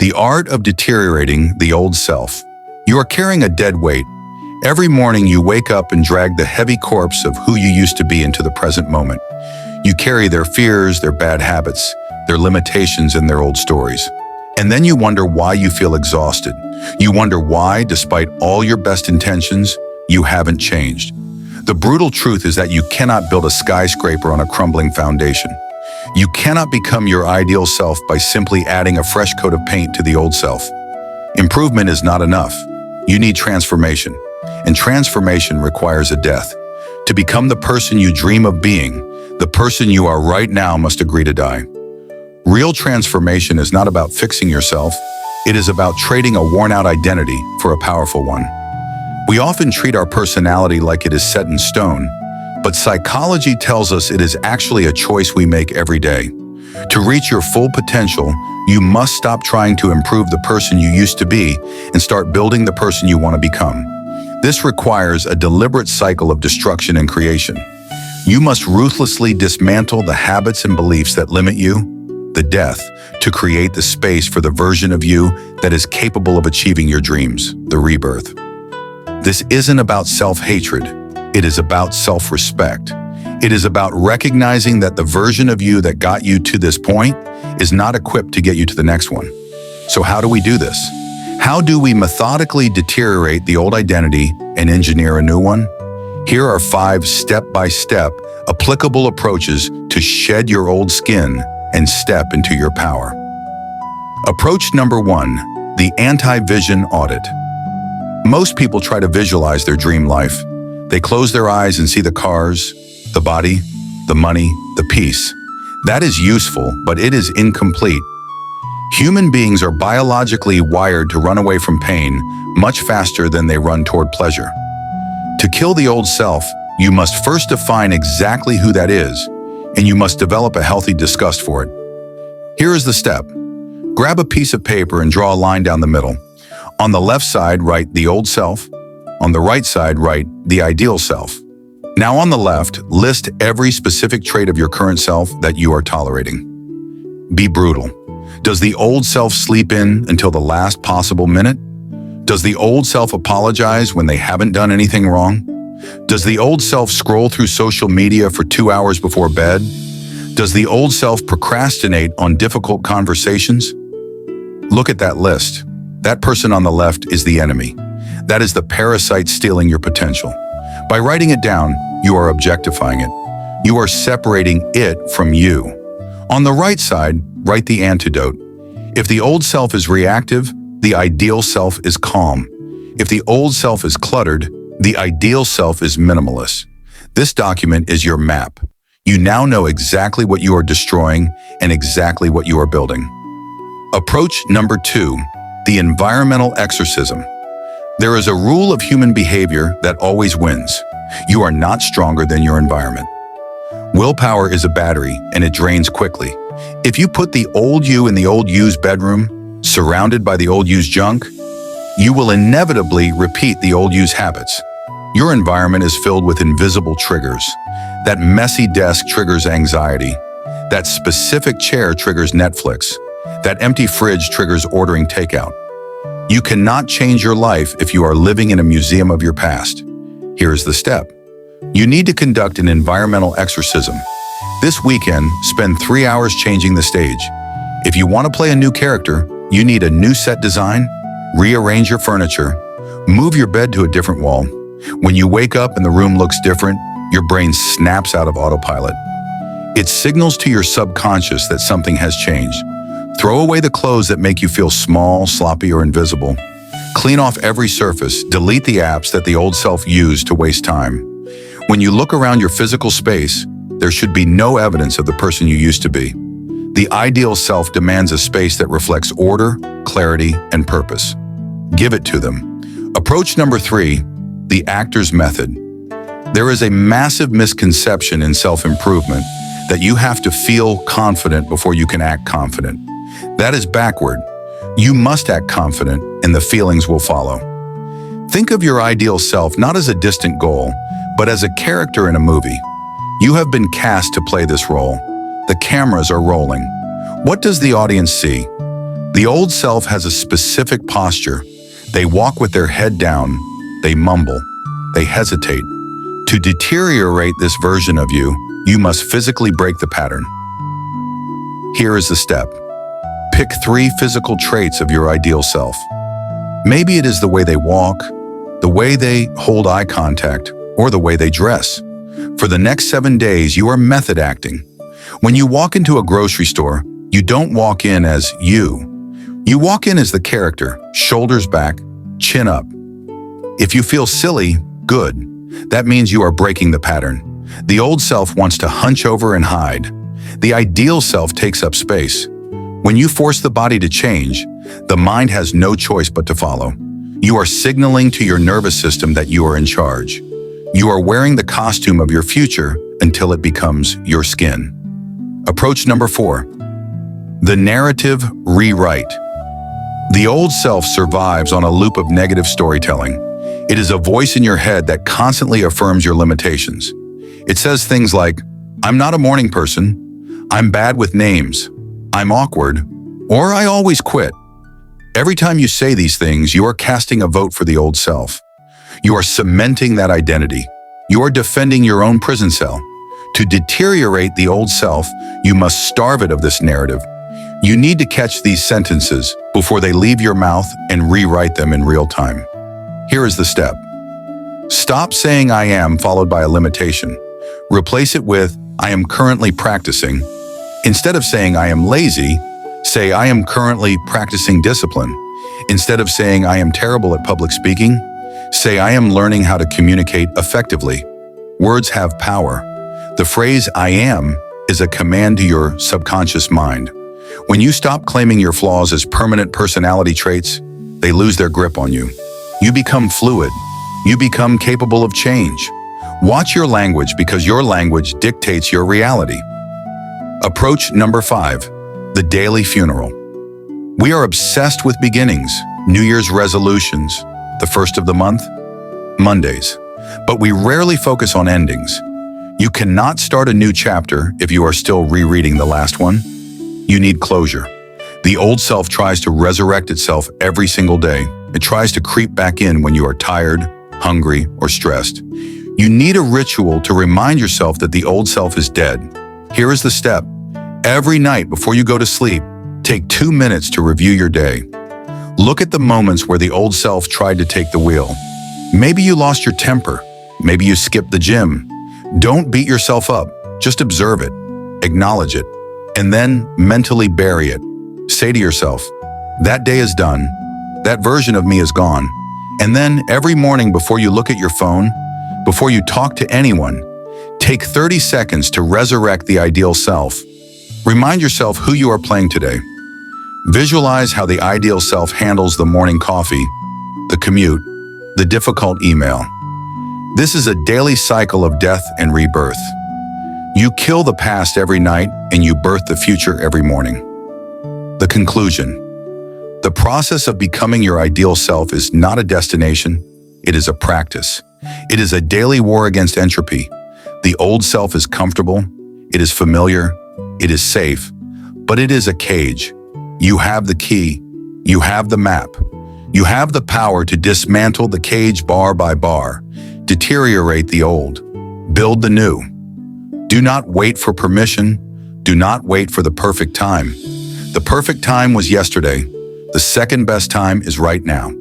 The art of deteriorating the old self. You are carrying a dead weight. Every morning you wake up and drag the heavy corpse of who you used to be into the present moment. You carry their fears, their bad habits, their limitations, and their old stories. And then you wonder why you feel exhausted. You wonder why, despite all your best intentions, you haven't changed. The brutal truth is that you cannot build a skyscraper on a crumbling foundation. You cannot become your ideal self by simply adding a fresh coat of paint to the old self. Improvement is not enough. You need transformation. And transformation requires a death. To become the person you dream of being, the person you are right now must agree to die. Real transformation is not about fixing yourself. It is about trading a worn-out identity for a powerful one. We often treat our personality like it is set in stone, but psychology tells us it is actually a choice we make every day. To reach your full potential, you must stop trying to improve the person you used to be and start building the person you want to become. This requires a deliberate cycle of destruction and creation. You must ruthlessly dismantle the habits and beliefs that limit you, the death, to create the space for the version of you that is capable of achieving your dreams, the rebirth. This isn't about self-hatred. It is about self-respect. It is about recognizing that the version of you that got you to this point is not equipped to get you to the next one. So how do we do this? How do we methodically deteriorate the old identity and engineer a new one? Here are 5 step-by-step applicable approaches to shed your old skin and step into your power. Approach number 1, the anti-vision audit. Most people try to visualize their dream life. They close their eyes and see the cars, the body, the money, the peace. That is useful, but it is incomplete. Human beings are biologically wired to run away from pain much faster than they run toward pleasure. To kill the old self, you must first define exactly who that is, and you must develop a healthy disgust for it. Here is the step. Grab a piece of paper and draw a line down the middle. On the left side, write the old self. On the right side, write the ideal self. Now on the left, list every specific trait of your current self that you are tolerating. Be brutal. Does the old self sleep in until the last possible minute? Does the old self apologize when they haven't done anything wrong? Does the old self scroll through social media for 2 hours before bed? Does the old self procrastinate on difficult conversations? Look at that list. That person on the left is the enemy. That is the parasite stealing your potential. By writing it down, you are objectifying it. You are separating it from you. On the right side, write the antidote. If the old self is reactive, the ideal self is calm. If the old self is cluttered, the ideal self is minimalist. This document is your map. You now know exactly what you are destroying and exactly what you are building. Approach number 2, the environmental exorcism. There is a rule of human behavior that always wins. You are not stronger than your environment. Willpower is a battery and it drains quickly. If you put the old you in the old you's bedroom, surrounded by the old you's junk, you will inevitably repeat the old you's habits. Your environment is filled with invisible triggers. That messy desk triggers anxiety. That specific chair triggers Netflix. That empty fridge triggers ordering takeout. You cannot change your life if you are living in a museum of your past. Here is the step. You need to conduct an environmental exorcism. This weekend, spend 3 hours changing the stage. If you want to play a new character, you need a new set design, rearrange your furniture, move your bed to a different wall. When you wake up and the room looks different, your brain snaps out of autopilot. It signals to your subconscious that something has changed. Throw away the clothes that make you feel small, sloppy, or invisible. Clean off every surface, delete the apps that the old self used to waste time. When you look around your physical space, there should be no evidence of the person you used to be. The ideal self demands a space that reflects order, clarity, and purpose. Give it to them. Approach number 3, the actor's method. There is a massive misconception in self-improvement that you have to feel confident before you can act confident. That is backward. You must act confident, and the feelings will follow. Think of your ideal self not as a distant goal, but as a character in a movie. You have been cast to play this role. The cameras are rolling. What does the audience see? The old self has a specific posture. They walk with their head down, they mumble, they hesitate. To deteriorate this version of you, you must physically break the pattern. Here is the step. Pick 3 physical traits of your ideal self. Maybe it is the way they walk, the way they hold eye contact, or the way they dress. For the next 7 days, you are method acting. When you walk into a grocery store, you don't walk in as you. You walk in as the character, shoulders back, chin up. If you feel silly, good. That means you are breaking the pattern. The old self wants to hunch over and hide. The ideal self takes up space. When you force the body to change, the mind has no choice but to follow. You are signaling to your nervous system that you are in charge. You are wearing the costume of your future until it becomes your skin. Approach number 4. The narrative rewrite. The old self survives on a loop of negative storytelling. It is a voice in your head that constantly affirms your limitations. It says things like, "I'm not a morning person," "I'm bad with names," "I'm awkward," or "I always quit." Every time you say these things, you are casting a vote for the old self. You are cementing that identity. You are defending your own prison cell. To deteriorate the old self, you must starve it of this narrative. You need to catch these sentences before they leave your mouth and rewrite them in real time. Here is the step. Stop saying "I am" followed by a limitation. Replace it with "I am currently practicing." Instead of saying "I am lazy," say "I am currently practicing discipline." Instead of saying "I am terrible at public speaking," say "I am learning how to communicate effectively." Words have power. The phrase "I am" is a command to your subconscious mind. When you stop claiming your flaws as permanent personality traits, they lose their grip on you. You become fluid. You become capable of change. Watch your language because your language dictates your reality. Approach number 5, the daily funeral. We are obsessed with beginnings, New Year's resolutions, the first of the month, Mondays, but we rarely focus on endings. You cannot start a new chapter if you are still rereading the last one. You need closure. The old self tries to resurrect itself every single day. It tries to creep back in when you are tired, hungry, or stressed. You need a ritual to remind yourself that the old self is dead. Here is the step. Every night before you go to sleep, take 2 minutes to review your day. Look at the moments where the old self tried to take the wheel. Maybe you lost your temper. Maybe you skipped the gym. Don't beat yourself up. Just observe it, acknowledge it, and then mentally bury it. Say to yourself, "That day is done. That version of me is gone." And then every morning before you look at your phone, before you talk to anyone, take 30 seconds to resurrect the ideal self. Remind yourself who you are playing today. Visualize how the ideal self handles the morning coffee, the commute, the difficult email. This is a daily cycle of death and rebirth. You kill the past every night and you birth the future every morning. The conclusion. The process of becoming your ideal self is not a destination, it is a practice. It is a daily war against entropy. The old self is comfortable, it is familiar, it is safe, but it is a cage. You have the key, you have the map, you have the power to dismantle the cage bar by bar, deteriorate the old, build the new. Do not wait for permission, do not wait for the perfect time. The perfect time was yesterday, the second best time is right now.